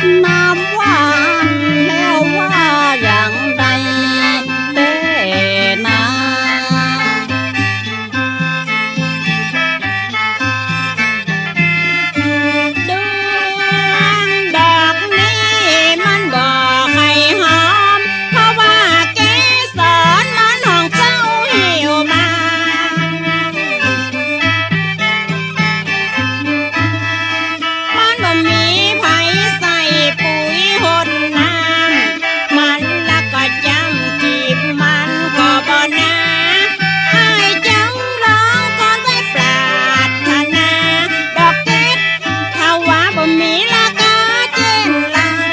ดน้ำหวานแล้วว่าอย่างใดเต้นาดวงดอกนี้มันบอกให้หอมเพราะว่าเกสรมันของเจ้าหิวมามันบ่มีไผใส่ปุ๋ยหดน้ำมันละก็จำจีบมันก็บ่นาให้จังร้องก่อนไว้ปรารถนาดอกเกดถ้าว่าบ่มีละก็เจนลัง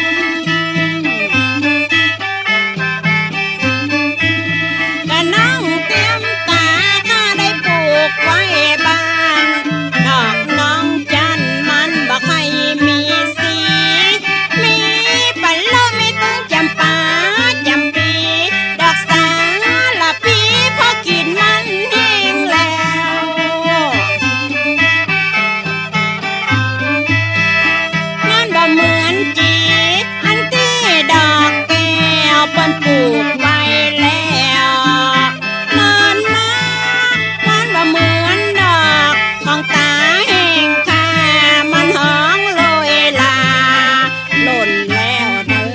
ก็น้องเตรียมตาข้าได้ปลูกไว้บ้านดอกน้องจันมันบ่ใครมีสีมีปันโลมีต้นจำปาจำปีดอกสาละปีพอกินมันแห้งแล้วนั่นบ่เหมือนจีอันที่ดอกแก้วเปิ้นปลูกไว้แล้วนานมามันบ่เหมือนดอกของตาแห้งค่ามันหอมโรยลาหล่นแล้วเด้อ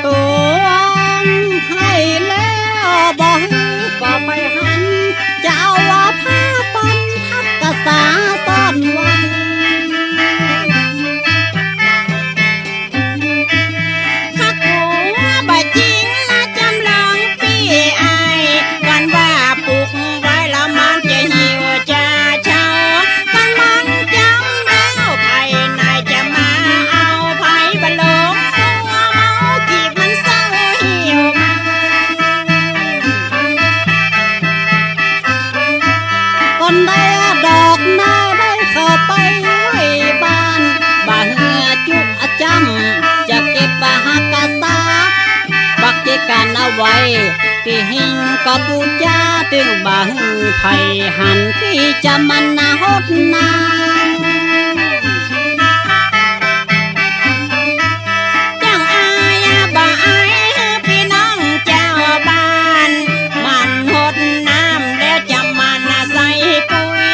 ตวงให้แล้วบ่ฮือก็ไม่หันจะเอาว่าผ้าปันทักกะสาซ่อนไว้คักหัวบ่จริงนะจำลองพี่อายกันว่าปลูกไว้แล้วมันจะหิวจะเช้ากันมันจำแล้วภายในจะมาเอาไผบ่หลงมัวเมากีบมันเศร้าหิวมาคนได้ดอกนาได้เข้าไปไว้บ้านบ่าเหือจุกจำจะเก็บบ่หักกะสาบักเจกันเอาไว้ที่หิงก็ปูจาตึงบ่หือไผหันที่จะมันนาหดนาจังอายบ่อายพี่น้องเจ้าบ้านมันหดน้ำแล้วจะมันใส่ปุ๋ย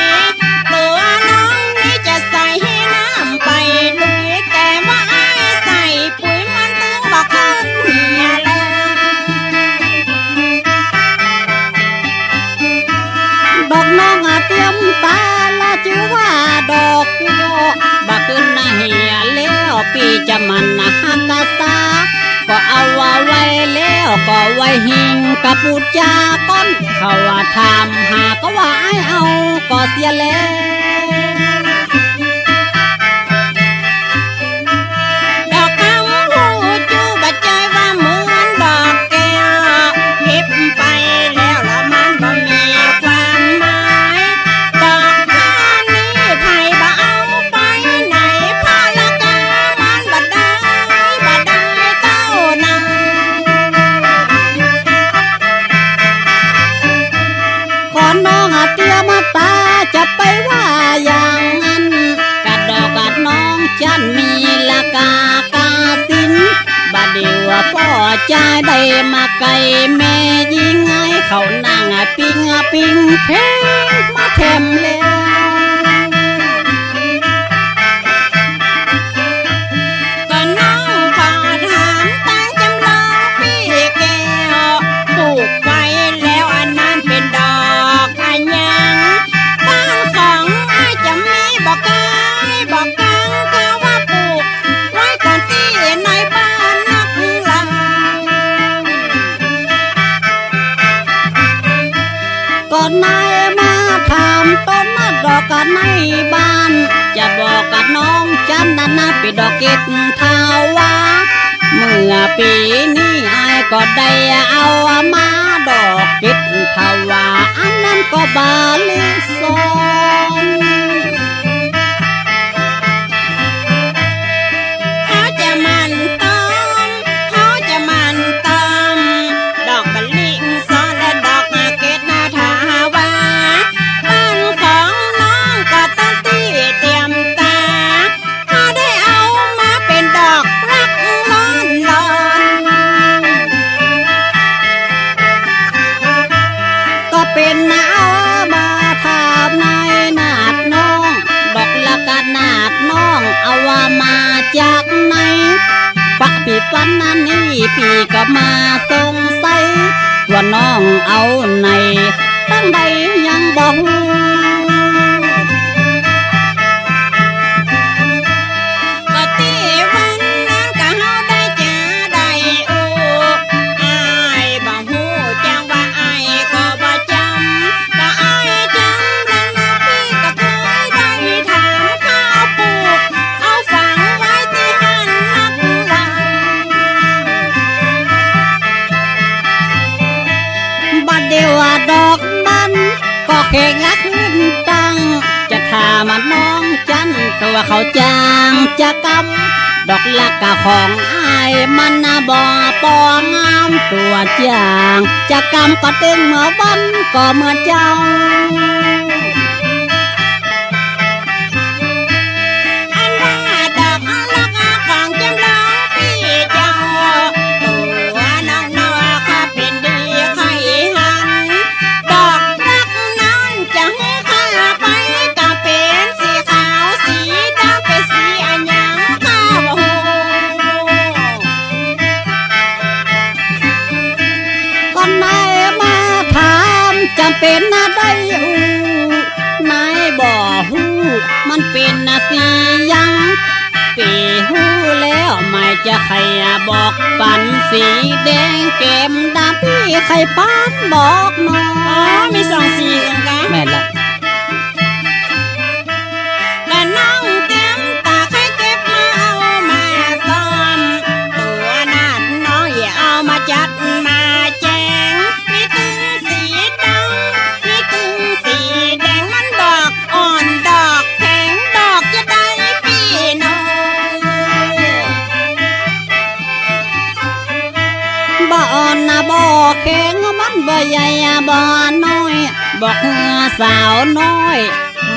ตัวน้องนี่จะใส่น้ำไปลุยแต่ว่าอายใส่ปุ๋ยมันตึงบ่ขึ้นเหี่ยแล้วดอกน้องเตรียมตาละชื่อว่าดอกโยบ่ขึ้นเหี่ยแล้วปีจะมันหักกะสาก็เอาไว้แล้วก็ไว้หิงกับปูจาก้อนเขาว่าถามหาก็ว่าไอ้เอาก็เสียแล้วดอกคำหูจูบ่ใจว่าเหมือนดอกแก้วเก็บไปแล้วละมันบ่มีความหมายดอกผ้านี้ไผบ่เอาไปไหนผ้าละกามันบ่ได้เต้านางขอน้องเตรียมตาจะไปว่าอย่างนั้นกะดอกกะน้องจันมีละกากาสินบ่เดียวพ่อใจได้มาไกลแม่ยิงให้เขานั่งปิ้งเพลงมาแถมแล้วก็น้องขอถามตั้งจำลองพี่แก้วปลูกไว้แล้วอันนั้นเป็นดอกอันยังบ้านของอ้ายจะมีบอกกายบอกกังเขาว่าปลูกไว้ก่อนที่ในบ้านนักลังก่อนนายมาถามต้นดอกกันในบ้านจะบอกกับน้องจันนะเป็นดอกเกตทาวาเมื่อปีนี้อายก็ได้เอามาดอกเกตทาวาอันนั้นก็บาลิซอนเขาจะมันต้มเขาจะมันต้มดอกบะลิงซอนและดอกเกตทาวาบ้านของ พี่ฟันนั้นนี่พี่ก็มาสงสัยว่าน้องเอาไหนตั้งใดยังบ่ฮู้ก็ที่วันนั้นก็เฮาได้เจอได้อู้อายบ่ฮู้จังว่าอายก็บ่จำก็อายจำแล้วนะพี่ก็เคยได้ถามข้าวปลูกเอาฝังไว้ที่หันนักหลัง บัดเดียวว่าดอกมันก็แข่งลักขึ้นตังจะถามันน้องจันตัวเขาจางจะกำดอกลักกะของอายมันน่ะบ่ปองามตัวจางจะกำก็ตึงเมื่อวันก็เมื่อเจ้าอันว่าดอกอัลลักของจำลองพี่เจ้าตัวน้องน้อยข้าเป็นดีไข่หันดอกรักนั้นจะให้ข้าไปก็เป็นสีขาวสีดำเป็นสีอันยังข้าบ่ฮู้ก่อนนายมาถามจำเป็นนะได้อูนายบ่ฮู้มันเป็นนะสียังปีฮู้แล้วไม่จะใครบอกปันสีแดงเกมดำพี่ใครปานบอกน้อ อ๋อง มีสองสีกันกะ แม่นละ ก็น้องเตรียมตาให้เก็บมาเอามาซ่อมตัวนั้นน้องอย่าเอามาจัดมาแจงมีตึงสีดำมีตึงสีแดงมันดอกอ่อนดอกแข็งดอกจะได้พี่น้อง บ่อ่อนนะบ่แข็งมันบ่ใหญ่บ่น้อยบอกเฮือสาวน้อย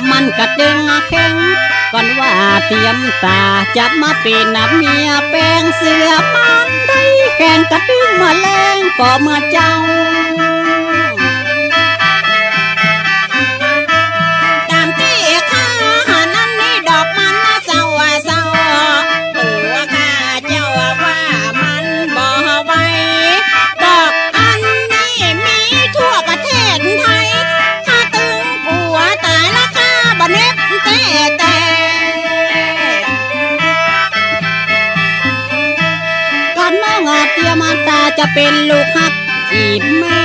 มันกระดึงแข็งก่อนว่าเตรียมตาจับมาเป็นเมียแปลงเสื้อมันได้แข่งกระดึงมาแรงก็เมื่อเจ้า ตามที่ข้าหันอันนี้ดอกมันน่ะเศร้าเศร้าตัวข้าเจ้าว่ามันบ่ไหวดอกอันนี้มีทั่วประเทศไทยข้าตึงผัวตายแล้วข้าบ่เน็บแต่ ก่อนน้องอาเตรียมตาจะเป็นลูกฮักอีแม่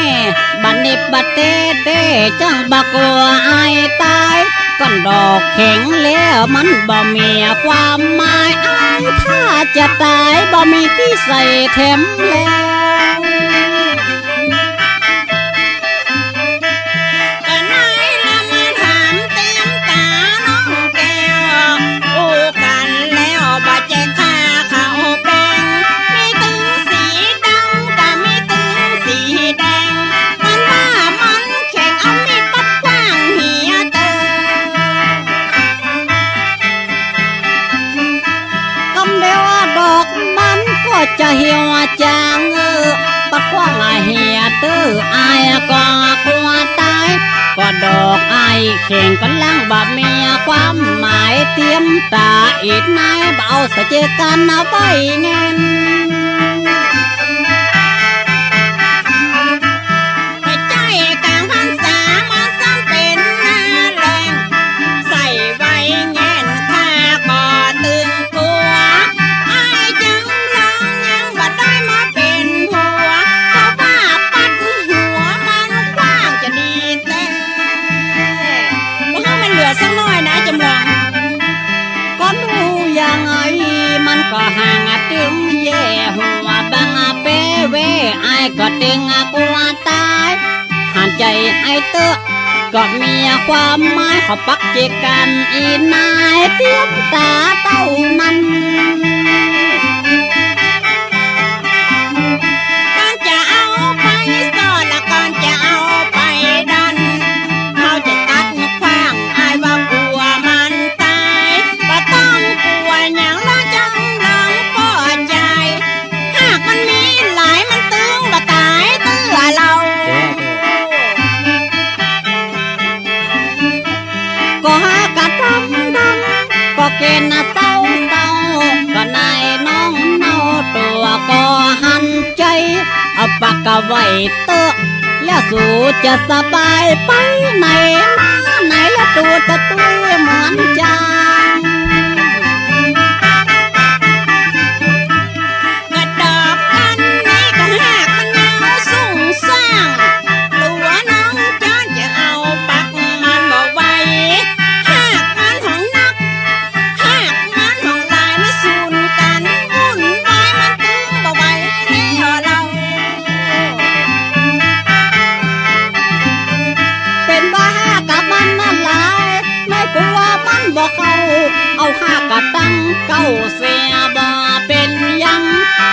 บัดเน็บบัดเต้เต้จังบักกลัวอายตายก้อนดอกแข็งแล้วมันบ่มีความหมายอายถ้าจะตายบ่มีที่ใส่แถมแล้ว ก็นายละมาถามเต็มตาน้องแก้วอู้กันแล้วบ่แจกค่าข้าวแป้งมีตึงสีดำกับมีตึงสีแดงมันว่ามันแข่งเอามีดปัดกว้างเหียเตอ กำเดียวดอกมันก็จะเหี่ยวจางปักว่าเหียตื้ออายก็กลัวตายก็ดอกอายแข่งกันล่างบ่มีความหมายเตรียมตาอีกนายเบาสะเจกันเอาไว้เงิน ไปใจกลางพรรษามาซ้ำเป็นหน้าแรงใส่ไว้แง่นข้าก็ตึงกลัวอายจึงลองยังบ่ได้มาเป็นผัวเพราะว่าปัดหัวมันกว้างจะดีแต่ว่ามันเหลือสักหน่อยนะจำลอง ก็รู้ยังไงมันก็ห่างตึงแย่หัวบังเปเวไอ้ก็ตึงกลัวตายหันใจไอ้เตอะก็มีความหมายเขาปักเจกันอีนายเตรียมตาเต้านั้น ก่อนจะเอาไปซ่อนและก่อนจะเอาไปดันเขาจะตัดขว้างอายว่ากลัวมันตายบ่ต้องกลัวหยังละจังลองปอดใจหากมันมีหลายมันตึงบ่ตายเตื้อเรา ก็หากะดำดำก็เกณฑ์เต้าเต้าก็นายน้องเนาตัว ไว้เตอะแล้วสู่จะสบายไปไหนมาไหนแล้วตัวตะตุ้ยเหมือนจาง กระดอกอันนี้ก็หากมันยาวสูงสร้างตัวน้องจอนจะเอาปักมันบ่ไหวหากมันของนักหากมันของลายมาสูนกันวุ่นวายมันตึงบ่ไหวแล้วเรา เป็นบ้ากับมันนั่นหลายไม่กลัวมันบอกเขาเอาหากกะตั้งเก้าเสียบ่เป็นหยัง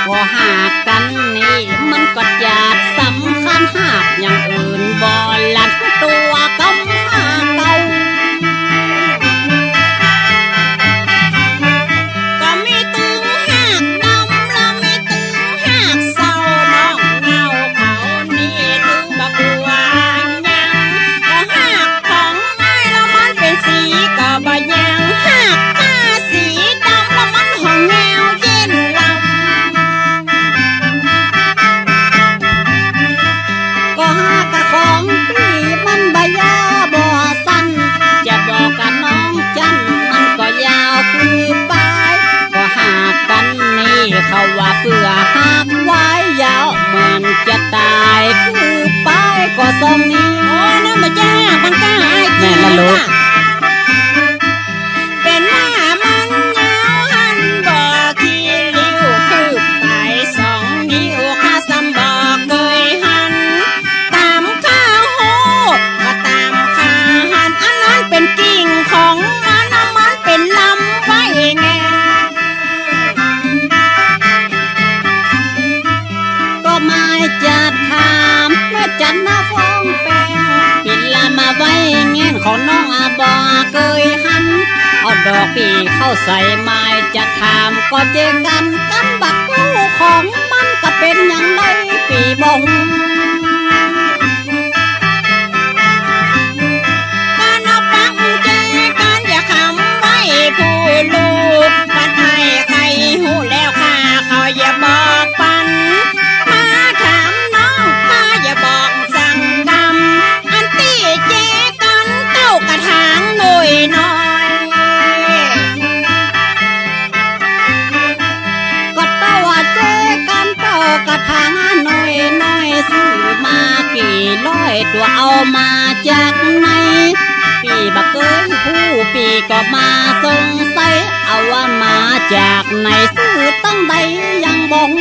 ก็หากกันนี่มันก็จะสำคัญหากอย่างอื่นบ่ลัดตัวกำหาเก่า ก็มีตึงหากดำแล้วมีตึงหากเศร้าน้องเงาเขานี่ตึงบักบัวยังก็หากของไม้แล้วมันเป็นสีก็บ่ยังหากผ้าสีดำแล้วมันห้องแนวเย็นลำ ก็หากะของพี่มันบยาบ่สั้นจะบอกกับน้องจันมันก็ยาวคือปลายก็หากกันนี่เขาว่าเพื่อหากไว้ยาวเหมือนจะตายคือปลายก็ทรงนี้ โอ้ยนั่นบ่จ้ามันกล้าอาย แม่ละลูก เป็นหน้ามันยาวหันบ่ขี้ริ้วคืบไปสองนิ้วข้าซ้ำบ่เคยหันตามข้าโหก็ตามข้าหันอันนั้นเป็นกิ่งของมันอันมันเป็นลำไว้แง ก็ไม่จะถามเมื่อจันทร์หน้าฟ้องแปลงปิดละมาไว้เงี้ยของน้องอาบอเคยหันเอาดอกปีเข้าใส่ไม้จะถามก็เจอกันกันบักเจ้าของมันก็เป็นอย่างไรปีบง การเอาปักเจกันอย่าคำไว้ผู้ลูกปันให้ใครหูแล้วข้าเขาอย่าบอกปันมาถามน้องข้าอย่าบอกสั่งกำอันตีเจกันเต้ากระถางหน่อยน้อย ก็เต้าว่าเจกันเต้ากระถางน้อยน้อยซื้อมากี่ร้อยตัวเอามาจากไหนปีบักเกยผู้ปีก็มาสงสัยเอาว่ามาจากไหนซื้อตั้งใดยังบง